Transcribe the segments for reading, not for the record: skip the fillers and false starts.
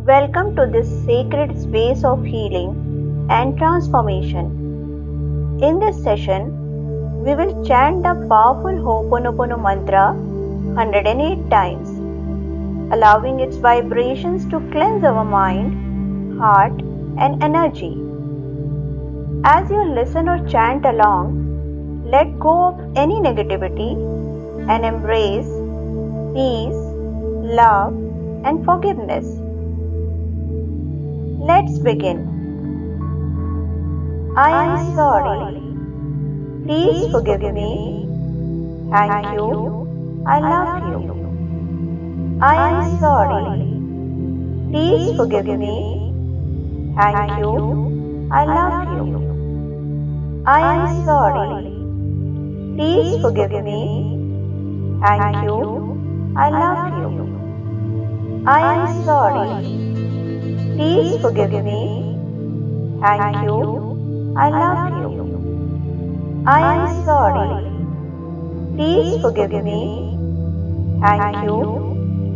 Welcome to this sacred space of healing and transformation. In this session, we will chant the powerful Ho'oponopono mantra 108 times, allowing its vibrations to cleanse our mind, heart, and energy. As you listen or chant along, let go of any negativity and embrace peace, love, and forgiveness. Let's begin. I am sorry. Please forgive me. Thank you. I love you. I am sorry. Please forgive me. Thank you. I love you. I am sorry. Please forgive me. Thank you. I love you. I am sorry. Please forgive me. Thank you. I love you. I am sorry. Please forgive me. Thank you.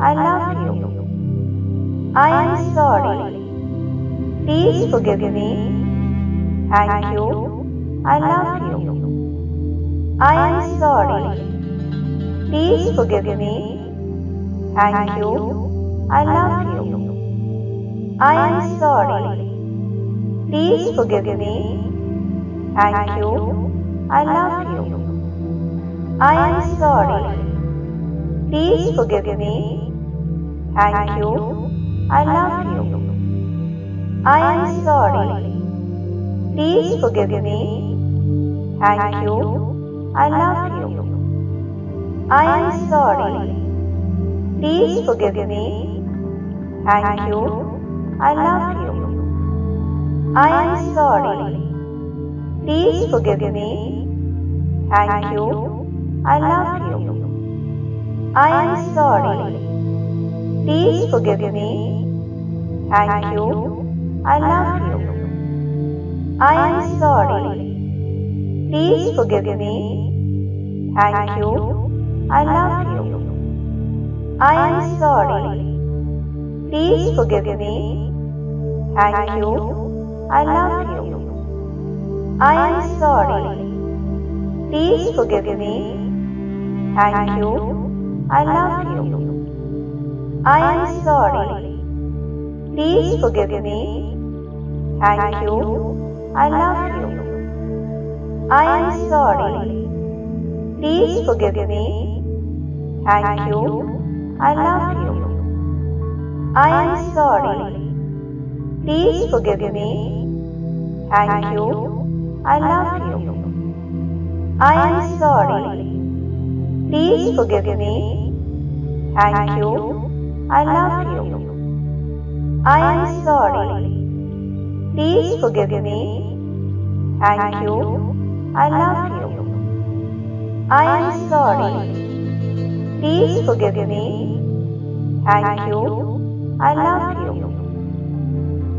I love you. I am sorry. Please forgive me. Thank you. I love you. I am sorry. Please forgive me. Thank you. I love you. I am sorry. Please forgive me. Thank you. I love you. I am sorry. Please forgive me. Thank you. I love you. I am sorry. Please forgive me. Thank you. I love you. I am sorry. Please forgive me. Thank you. I love you. I am sorry. Please forgive me. Thank you. I love you. I am sorry. Please forgive me. Thank you. I love you. I am sorry. Please forgive me. Thank you. I love you. I am sorry. Please forgive me. Thank you. I love you. I am sorry. Please forgive me. Thank you. I love you. I am sorry. Please forgive me. Thank you. I love you. I am sorry. Please forgive me. Thank you. I love you. I am sorry. Please forgive me. Thank you. I love you. I am sorry. Please forgive me. Thank you. I love you. I am sorry. Please forgive me. Thank you. I love you. I am sorry. Please forgive me. Thank you. I love you.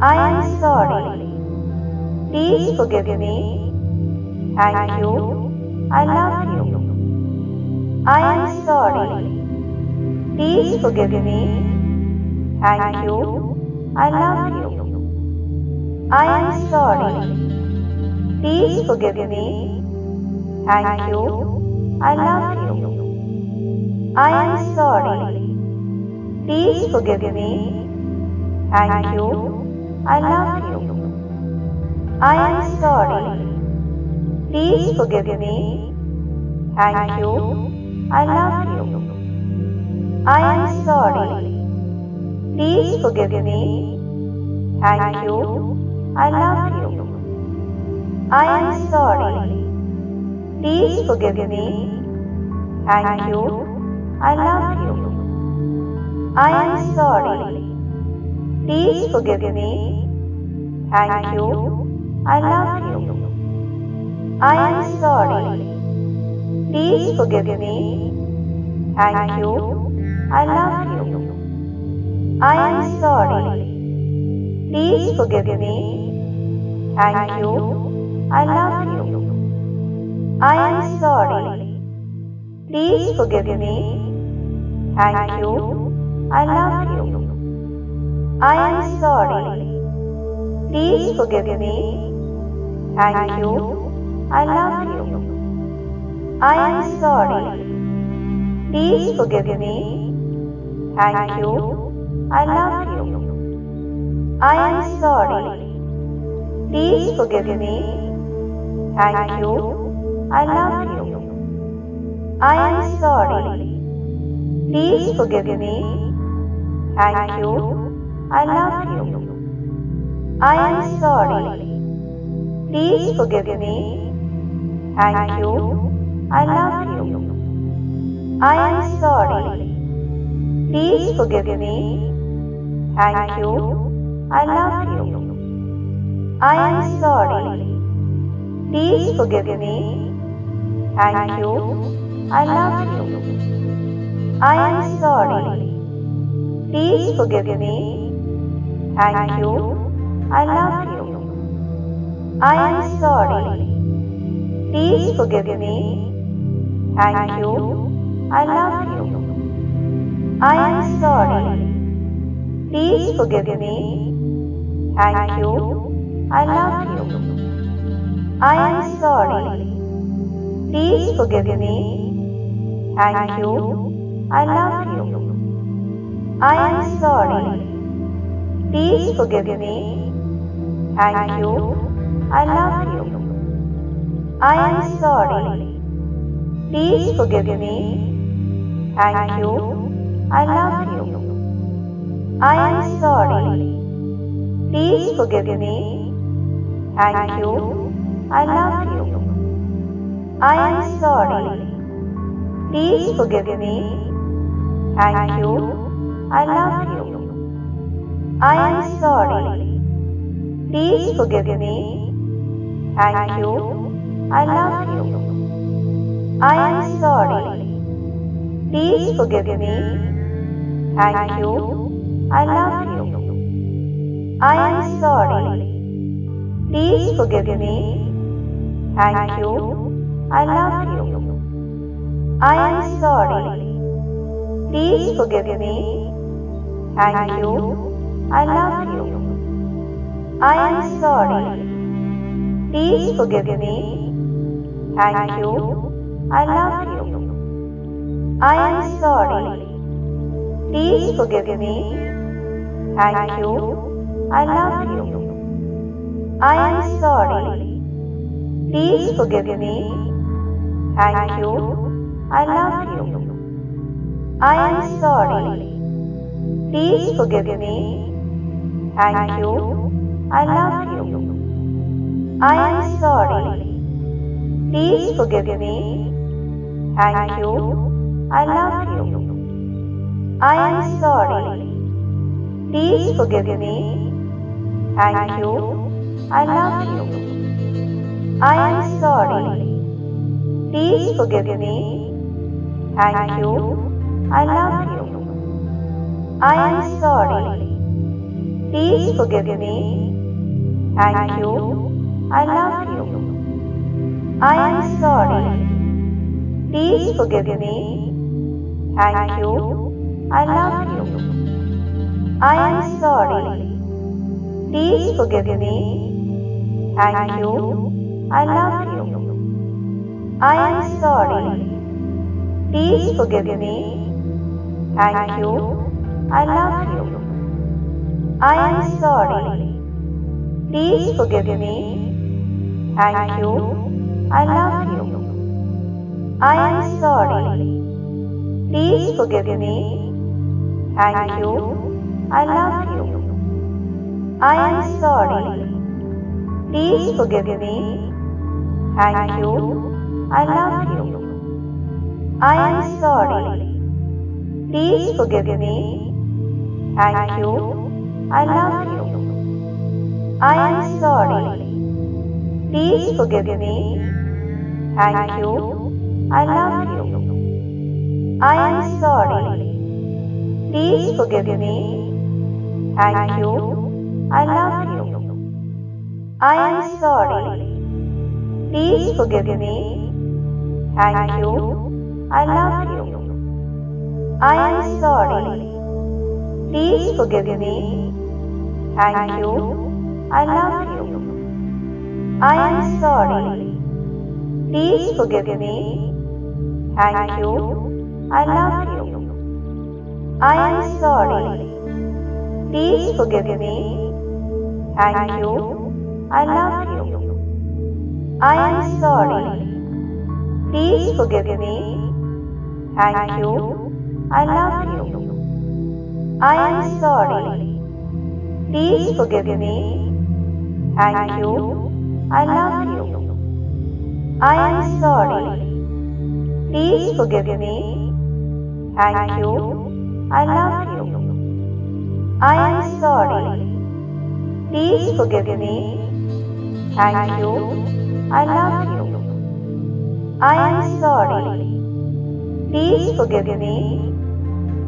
I am sorry. Please forgive me. Thank you. I love you. I am sorry. Please forgive me. Thank you. I love you. I am sorry. Please forgive me. Thank you. I love you. I am sorry. Please forgive me. Thank you. I love you. I am sorry. Please forgive me. Thank you. I love you. I am sorry. Please forgive me. Thank you. I love you. I am sorry. Please forgive me. Thank you. I love you. I am sorry. Please forgive me. Thank you. I love you. I am sorry. Please forgive me. Thank you. I love you. I am sorry. Please forgive me. Thank you. I love you. I am sorry. Please forgive me. Thank you. I love you. I am sorry. Please forgive me. Thank you. I love you. I am sorry. Please forgive me. Thank you. I love you. I am sorry. Please forgive me. Thank you. I love you. I am sorry. Please forgive me. Thank you. I love you. I am sorry. Please forgive me. Thank you. I love you. I am sorry. Please forgive me. Thank you. I love you. I am sorry. Please forgive me. Thank you. I love you. I am sorry. Please forgive me. Thank you. I love you. I am sorry. Please forgive me. Thank you. I love you. I am sorry. Please forgive me. Thank you. I love you. I am sorry. Please forgive me. Thank you. I love you. I am sorry. Please forgive me. Thank you. I love you. I am sorry. Please forgive me. Thank you. I love you. I am sorry. Please forgive me. Thank you. I love you. I am sorry. Please forgive me. Thank you. I love you. I am sorry. Please forgive me. Thank you. I love you. I am sorry. Please forgive me. Thank you. I love you. I am sorry. Please forgive me. Thank you. I love you. I am sorry. Please forgive me. Thank you. I love you. I am sorry. Please forgive me. Thank you. I love you. I am sorry. Please forgive me. Thank you. I love you. I am sorry. Please forgive me. Thank you. I love you. I am sorry. Please forgive me. Thank you. I love you. I am sorry. Please forgive me. Thank you. I love you. I am sorry. Please forgive me. Thank you. I love you. I am sorry. Please forgive me. Thank you. I love you. I am sorry. Please forgive me. Thank you. I love you. I am sorry. Please forgive me. Thank you. I love you. I am sorry. Please forgive me. Thank you. I love you. I am sorry. Please forgive me. Thank you. I love you. I am sorry. Please forgive me. Thank you. I love you. I am sorry. Please forgive me. Thank you. I love you. I am sorry. Please forgive me. Thank you. I love you. I am sorry. Please forgive me. Thank you. I love you. I am sorry. Please forgive me. Thank you. I love you. I am sorry. Please forgive me. Thank you. I love you. I am sorry. Please forgive me. Thank you. I love you. I am sorry. Please forgive me. Thank you. I love you. I am sorry. Please forgive me. Thank you. I love you. I am sorry. Please forgive me. Thank you. I love you. I am sorry. Please forgive me. Thank you. I love you. I am sorry. Please forgive me. Thank you. I love you. I am sorry. Please forgive me. Thank you. I love you. I am sorry. Please forgive me. Thank you. I love you. I am sorry. Please forgive me.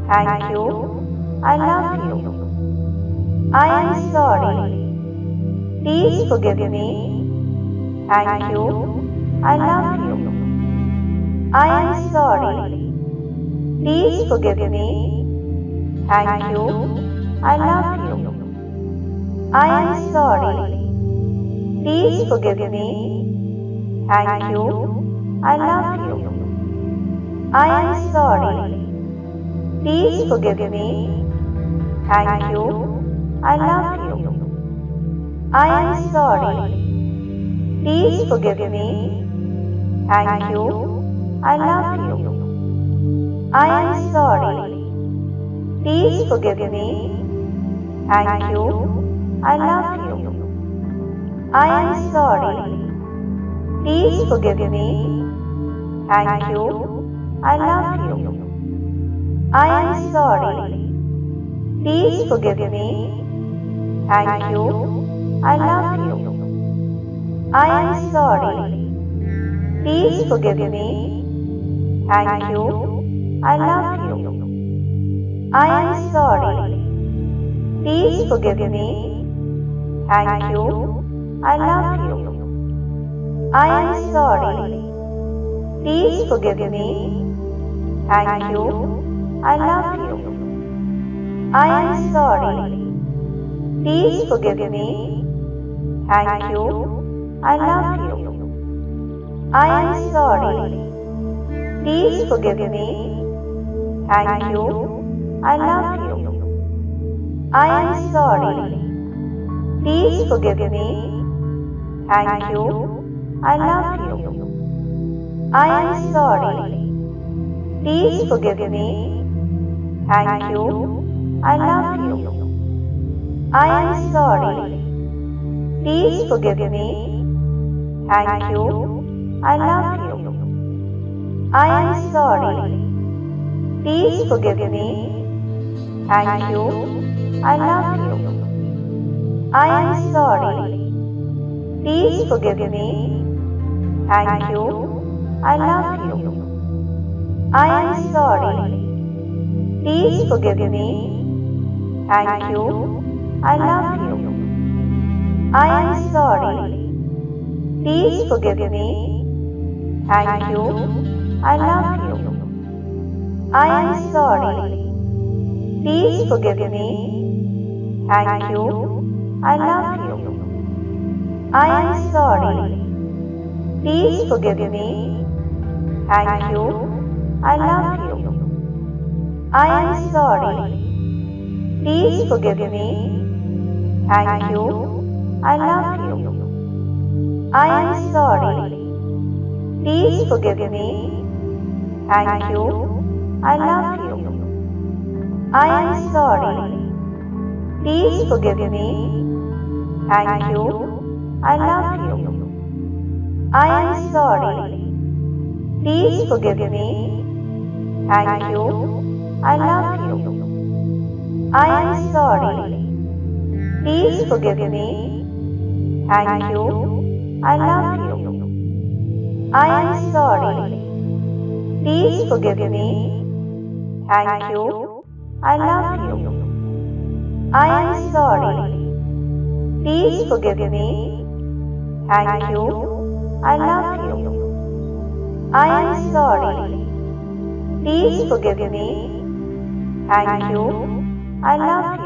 Thank you. I love you. I am sorry. Please forgive me. Thank you. I love you. I am sorry. Please forgive me. Thank you. I love you. I am sorry. Please forgive me. Thank you. I love you. I am sorry. Please forgive me. Thank you. I love you. I am sorry. Please forgive me. Thank you. I love you. I am sorry. Please forgive me. Thank you. I love you. I am sorry. Please forgive me. Thank you. I love you. I am sorry. Please forgive me. Thank you. I love you. I am sorry. Please forgive me. Thank you. I love you. I am sorry. Please forgive me. Thank you. I love you. I am sorry. Please forgive me. Thank you. I love you. I am sorry. Please forgive me. Thank you. I love you. I am sorry. Please forgive me. Thank you. I love you. I am sorry. Please forgive me. Thank you. I love you. I am sorry. Please forgive me. Thank you. I love you. I am sorry. Please forgive me. Thank you. I love you. I am sorry. Please forgive me. Thank you. I love you. I am sorry. Please forgive me. Thank you. I love you. I am sorry. Please forgive me. Thank you. I love you. I am sorry. Please forgive me. Thank you. I love you. I am sorry. Please forgive me. Thank you. I love you. I am sorry. Please forgive me. Thank you. I love you. I am sorry. Please forgive me. Thank you. I love you. I am sorry. Please forgive me. Thank you. I love you. I am sorry. Please forgive me. Thank you. I love you. I am sorry. Please forgive me. Thank you. I love you. I am sorry. Please forgive me. Thank you. I love you. I am sorry. Please forgive me. Thank you. I love you. I am sorry. Please forgive me. Thank you. I love you. I am sorry. Please forgive me. Thank you. I love you.